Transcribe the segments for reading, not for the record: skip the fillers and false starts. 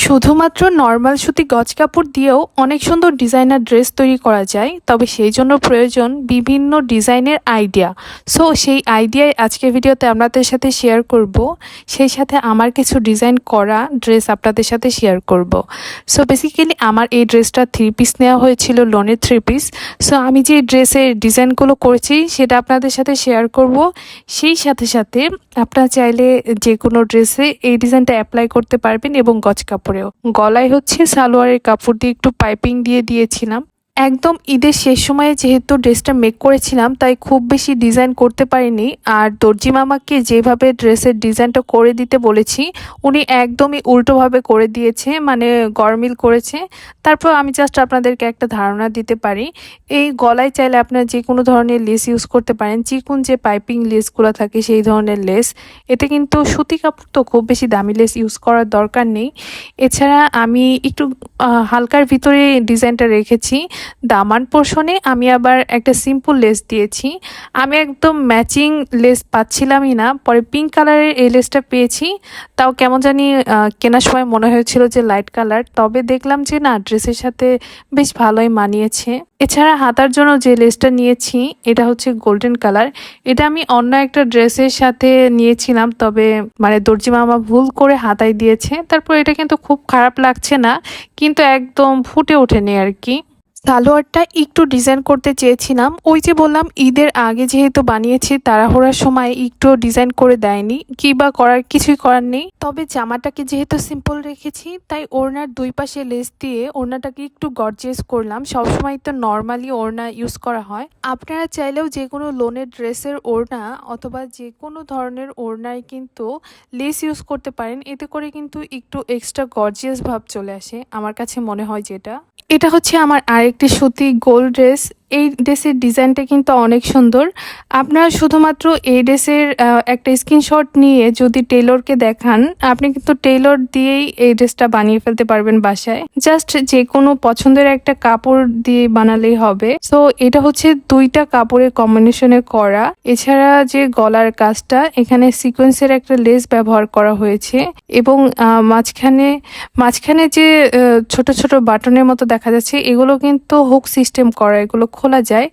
শুধুমাত্র নরমাল সুতি গজ কাপড় দিয়েও অনেক সুন্দর ডিজাইনার ড্রেস তৈরি করা যায়, তবে সেই জন্য প্রয়োজন বিভিন্ন ডিজাইনের আইডিয়া। সো সেই আইডিয়ায় আজকের ভিডিওতে আপনাদের সাথে শেয়ার করব, সেই সাথে আমার কিছু ডিজাইন করা ড্রেস আপনাদের সাথে শেয়ার করব। সো বেসিক্যালি আমার এই ড্রেসটা 3 পিস নেওয়া হয়েছিল, লোনের 3 পিস। সো আমি যে ড্রেসের ডিজাইনগুলো করেছি সেটা আপনাদের সাথে শেয়ার করব। সেই সাথে সাথে আপনারা চাইলে যে কোনো ড্রেসে এই ডিজাইনটা অ্যাপ্লাই করতে পারবেন এবং গজ কাপড়েও। গলায় হচ্ছে সালোয়ারের কাপড় দিয়ে একটু পাইপিং দিয়ে দিয়েছিলাম। একদম ঈদের শেষ সময়ে যেহেতু ড্রেসটা মেক করেছিলাম, তাই খুব বেশি ডিজাইন করতে পারিনি। আর দর্জি মামাকে যেভাবে ড্রেসের ডিজাইনটা করে দিতে বলেছি, উনি একদমই উল্টোভাবে করে দিয়েছে, মানে গরমিল করেছে। তারপর আমি জাস্ট আপনাদেরকে একটা ধারণা দিতে পারি। এই গলায় চাইলে আপনারা যে কোনো ধরনের লেস ইউজ করতে পারেন, চিকুন যে পাইপিং লেসগুলো থাকে সেই ধরনের লেস। এতে কিন্তু সুতি কাপড়, তো খুব বেশি দামি লেস ইউজ করার দরকার নেই। এছাড়া আমি একটু হালকার ভিতরে ডিজাইনটা রেখেছি। দামান পোর্শনে আমি আবার একটা সিম্পল লেস দিয়েছি। আমি একদম ম্যাচিং লেস পাচ্ছিলামই না, পরে পিঙ্ক কালারের এই লেসটা পেয়েছি। তাও কেমন জানি কেনার সময় মনে হয়েছিল যে লাইট কালার, তবে দেখলাম যে না, ড্রেসের সাথে বেশ ভালোই মানিয়েছে। এছাড়া হাতার জন্য যে লেসটা নিয়েছি এটা হচ্ছে গোল্ডেন কালার। এটা আমি অন্য একটা ড্রেসের সাথে নিয়েছিলাম, তবে মানে দর্জি মামা ভুল করে হাতায় দিয়েছে। তারপর এটা কিন্তু খুব খারাপ লাগছে না, কিন্তু একদম ফুটে ওঠেনি আর কি। সালোয়ারটা একটু ডিজাইন করতে চেয়েছিলাম, ওই যে বললাম ঈদের আগে যেহেতু বানিয়েছি, তাড়াহুড়ার সময় একটু ডিজাইন করে দেয়নি, কি বা করার, কিছুই করার নেই। তবে জামাটাকে যেহেতু সিম্পল রেখেছি, তাই ওড়নার দুই পাশে লেস দিয়ে ওড়নাটাকে একটু গর্জিয়াস করলাম। সবসময় তো নর্মালি ওড়না ইউজ করা হয়, আপনারা চাইলেও যে কোনো লোনের ড্রেসের ওড়না অথবা যে কোনো ধরনের ওড়নায় কিন্তু লেস ইউজ করতে পারেন। এতে করে কিন্তু একটু এক্সট্রা গর্জিয়াস ভাব চলে আসে, আমার কাছে মনে হয়। যেটা এটা হচ্ছে আমার আরেকটি সুতি গোল ড্রেস। এই ড্রেসের ডিজাইনটা কিন্তু অনেক সুন্দর। আপনারা শুধুমাত্র এই ড্রেসের একটা স্ক্রিনশট নিয়ে যদি টেলরকে দেখান, আপনি কিন্তু টেলর দিয়েই এই ড্রেসটা বানিয়ে ফেলতে পারবেন বাসায়। জাস্ট যে কোনো পছন্দের একটা কাপড় দিয়ে বানালেই হবে। সো এটা হচ্ছে দুইটা কাপড়ের কম্বিনেশনে করা। এছাড়া যে গলার কাজটা, এখানে সিকোয়েন্সের একটা লেস ব্যবহার করা হয়েছে এবং মাঝখানে যে ছোট ছোট বাটনের মতো দেখা যাচ্ছে, এগুলো কিন্তু হুক সিস্টেম করা, এগুলো খোলা যায়।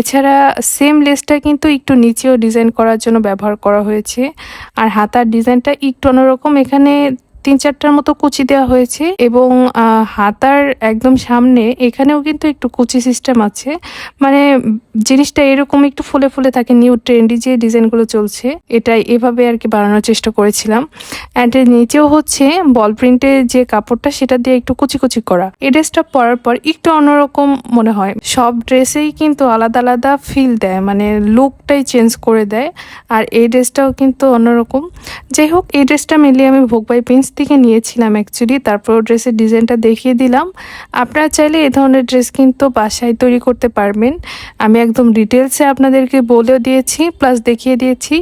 এছাড়া সেম লেসটা কিন্তু একটু নিচেও ডিজাইন করার জন্য ব্যবহার করা হয়েছে। আর হাতার ডিজাইনটা একটু অন্যরকম, এখানে 3-4টার মতো কুচি দেওয়া হয়েছে এবং হাতার একদম সামনে এখানেও কিন্তু একটু কুচি সিস্টেম আছে। মানে জিনিসটা এরকম একটু ফুলে ফুলে থাকে, নিউ ট্রেন্ডি যে ডিজাইনগুলো চলছে, এটাই এভাবে আর কি বানানোর চেষ্টা করেছিলাম। অ্যান্ড নিচেও হচ্ছে বল প্রিন্টের যে কাপড়টা, সেটা দিয়ে একটু কুচি কুচি করা। এই ড্রেসটা পরার পর একটু অন্যরকম মনে হয়। সব ড্রেসেই কিন্তু আলাদা আলাদা ফিল দেয়, মানে লুকটাই চেঞ্জ করে দেয়। আর এই ড্রেসটাও কিন্তু অন্যরকম। যাই হোক, এই ড্রেসটা মেনলি আমি ভোগ বাই প্রিন্স থেকে নিয়েছিলাম অ্যাকচুয়ালি। তারপর ড্রেসের ডিজাইনটা দেখিয়ে দিলাম। আপনারা চাইলে এই ধরনের ড্রেস কিন্তু বাসায় তৈরি করতে পারবেন। আমি একদম ডিটেলসে আপনাদেরকে বলেও দিয়েছি, প্লাস দেখিয়ে দিয়েছি।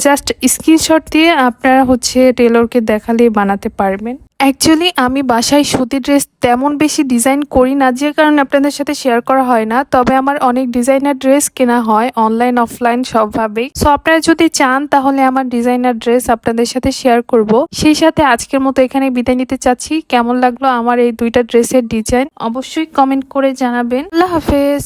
জাস্ট স্ক্রিনশট দিয়ে আপনারা হচ্ছে টেলরকে দেখালেই বানাতে পারবেন। অ্যাকচুয়ালি আমি বাসায় সুতি ড্রেস তেমন বেশি ডিজাইন করি না, যে কারণে আপনাদের সাথে শেয়ার করা হয় না। তবে আমার অনেক ডিজাইনার ড্রেস কেনা হয় অনলাইন অফলাইন সবভাবেই। সো আপনারা যদি চান তাহলে আমার ডিজাইনার ড্রেস আপনাদের সাথে শেয়ার করব। সেই সাথে আজকের মতো এখানে বিদায় নিতে চাচ্ছি। কেমন লাগলো আমার এই দুইটা ড্রেসের ডিজাইন অবশ্যই কমেন্ট করে জানাবেন। আল্লাহ হাফেজ।